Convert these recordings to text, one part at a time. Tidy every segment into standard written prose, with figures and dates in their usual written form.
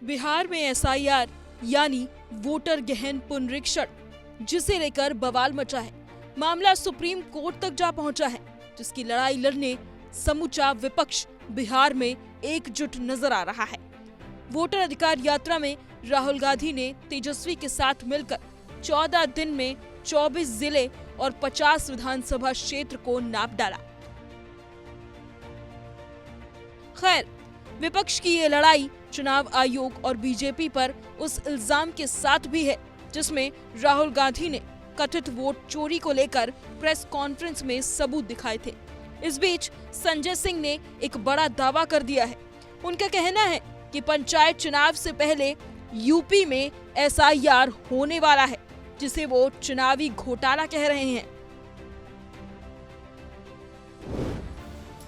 बिहार में एसआईआर यानी वोटर गहन पुनरीक्षण, जिसे लेकर बवाल मचा है। मामला सुप्रीम कोर्ट तक जा पहुंचा है, जिसकी लड़ाई लड़ने समूचा विपक्ष बिहार में एकजुट नजर आ रहा है। वोटर अधिकार यात्रा में राहुल गांधी ने तेजस्वी के साथ मिलकर 14 दिन में 24 जिले और 50 विधानसभा क्षेत्र को नाप डाला। खैर, विपक्ष की ये लड़ाई चुनाव आयोग और बीजेपी पर उस इल्जाम के साथ भी है, जिसमें राहुल गांधी ने कथित वोट चोरी को लेकर प्रेस कॉन्फ्रेंस में सबूत दिखाए थे। इस बीच संजय सिंह ने एक बड़ा दावा कर दिया है। उनका कहना है कि पंचायत चुनाव से पहले यूपी में एसआईआर होने वाला है, जिसे वो चुनावी घोटाला कह रहे हैं।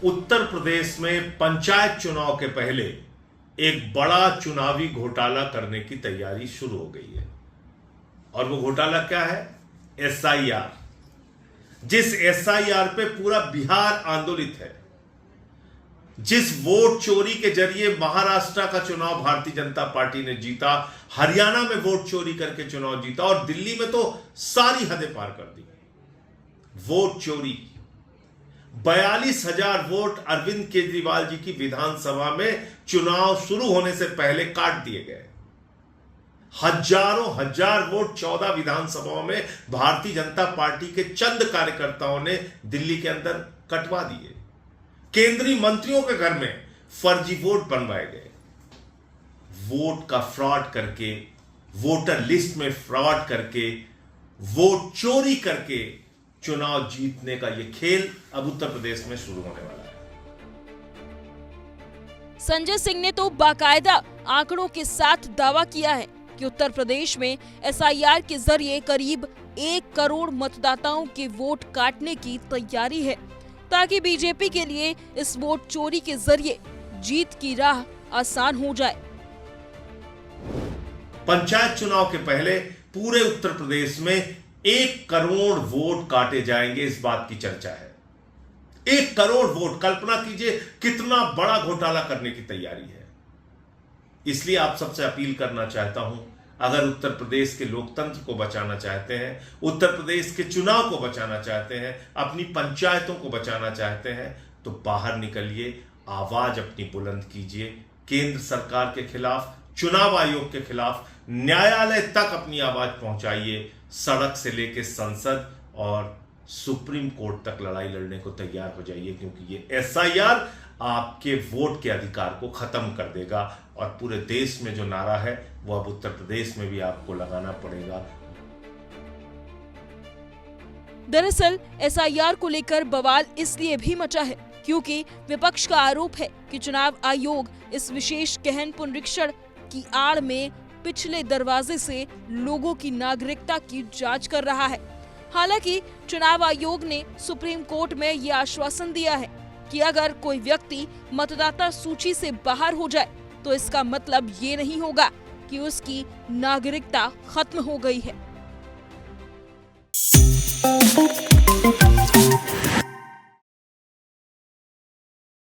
उत्तर प्रदेश में पंचायत चुनाव के पहले एक बड़ा चुनावी घोटाला करने की तैयारी शुरू हो गई है। और वो घोटाला क्या है? एसआईआर। जिस एसआईआर पे पूरा बिहार आंदोलित है, जिस वोट चोरी के जरिए महाराष्ट्र का चुनाव भारतीय जनता पार्टी ने जीता, हरियाणा में वोट चोरी करके चुनाव जीता और दिल्ली में तो सारी हदें पार कर दी। वोट चोरी, 42,000 वोट अरविंद केजरीवाल जी की विधानसभा में चुनाव शुरू होने से पहले काट दिए गए। हजारों हजार वोट 14 विधानसभाओं में भारतीय जनता पार्टी के चंद कार्यकर्ताओं ने दिल्ली के अंदर कटवा दिए। केंद्रीय मंत्रियों के घर में फर्जी वोट बनवाए गए। वोट का फ्रॉड करके, वोटर लिस्ट में फ्रॉड करके, वोट चोरी करके चुनाव जीतने का यह खेल अब उत्तर प्रदेश में शुरू होने वाला है। संजय सिंह ने तो बाकायदा आंकड़ों के साथ दावा किया है कि उत्तर प्रदेश में एसआईआर के जरिए करीब 1 करोड़ मतदाताओं के वोट काटने की तैयारी है, ताकि बीजेपी के लिए इस वोट चोरी के जरिए जीत की राह आसान हो जाए। पंचायत चुनाव के पहले पूरे उत्तर प्रदेश में 1 करोड़ वोट काटे जाएंगे, इस बात की चर्चा है। 1 करोड़ वोट, कल्पना कीजिए कितना बड़ा घोटाला करने की तैयारी है। इसलिए आप सबसे अपील करना चाहता हूं, अगर उत्तर प्रदेश के लोकतंत्र को बचाना चाहते हैं, उत्तर प्रदेश के चुनाव को बचाना चाहते हैं, अपनी पंचायतों को बचाना चाहते हैं, तो बाहर निकलिए, आवाज अपनी बुलंद कीजिए। केंद्र सरकार के खिलाफ, चुनाव आयोग के खिलाफ, न्यायालय तक अपनी आवाज पहुंचाइए। सड़क से लेकर संसद और सुप्रीम कोर्ट तक लड़ाई लड़ने को तैयार हो जाइए, क्योंकि ये एसआईआर आपके वोट के अधिकार को खत्म कर देगा। और पूरे देश में जो नारा है वो अब उत्तर प्रदेश में भी आपको लगाना पड़ेगा। दरअसल एसआईआर को लेकर बवाल इसलिए भी मचा है क्योंकि विपक्ष का आरोप है कि चुनाव आयोग इस विशेष गहन पुनरीक्षण की आड़ में पिछले दरवाजे से लोगों की नागरिकता की जांच कर रहा है। हालांकि चुनाव आयोग ने सुप्रीम कोर्ट में ये आश्वासन दिया है कि अगर कोई व्यक्ति मतदाता सूची से बाहर हो जाए तो इसका मतलब ये नहीं होगा कि उसकी नागरिकता खत्म हो गई है।